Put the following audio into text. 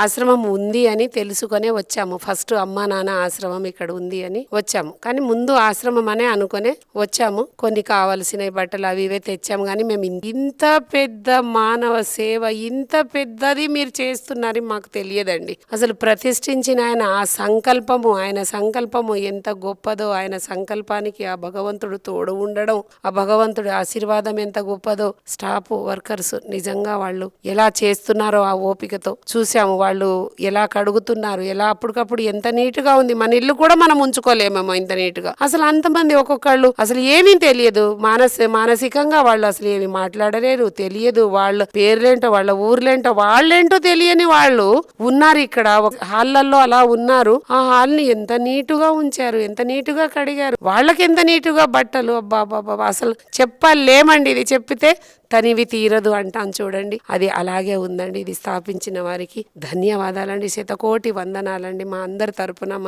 ఆశ్రమం ఉంది అని తెలుసుకొనే వచ్చాము. ఫస్ట్ అమ్మా నాన్న ఆశ్రమం ఇక్కడ ఉంది అని వచ్చాము. కానీ ముందు ఆశ్రమం అనే అనుకునే వచ్చాము. కొన్ని కావలసిన బట్టలు అవి ఇవే తెచ్చాము. కానీ మేము ఇంత పెద్ద మానవ సేవ, ఇంత పెద్దది మీరు చేస్తున్నారని మాకు తెలియదండి. అసలు ప్రతిష్ఠించిన ఆయన సంకల్పము ఎంత గొప్పదో, ఆయన సంకల్పానికి ఆ భగవంతుడు తోడు ఉండడం, ఆ భగవంతుడి ఆశీర్వాదం ఎంత గొప్పదో. స్టాఫ్ వర్కర్స్ నిజంగా వాళ్ళు ఎలా చేస్తున్నారో ఆ ఓపికతో చూసాము. వాళ్ళు ఎలా కడుగుతున్నారు, ఎలా అప్పటికప్పుడు ఎంత నీట్ గా ఉంది. మన ఇల్లు కూడా మనం ఉంచుకోలేమేమో ఇంత నీట్ గా. అసలు అంతమంది ఒక్కొక్కళ్ళు అసలు ఏమీ తెలియదు, మానసికంగా వాళ్ళు అసలు ఏమి మాట్లాడలేరు, తెలియదు. వాళ్ళ పేర్లేంటో, వాళ్ళ ఊర్లేంటో, వాళ్ళేంటో తెలియని వాళ్ళు ఉన్నారు ఇక్కడ హాళ్లలో. అలా ఉన్నారు. ఆ హాల్ ని ఎంత నీటుగా ఉంచారు, ఎంత నీటుగా కడిగారు, వాళ్ళకి ఎంత నీటుగా బట్టలు. అబ్బా అసలు చెప్పలేమండి. ఇది చెప్పితే తనివి తీరదు అంటాను చూడండి. అది అలాగే ఉందండి. ఇది స్థాపించిన వారికి ధన్యవాదాలండి, శతకోటి వందనాలండి మా అందరి తరపున.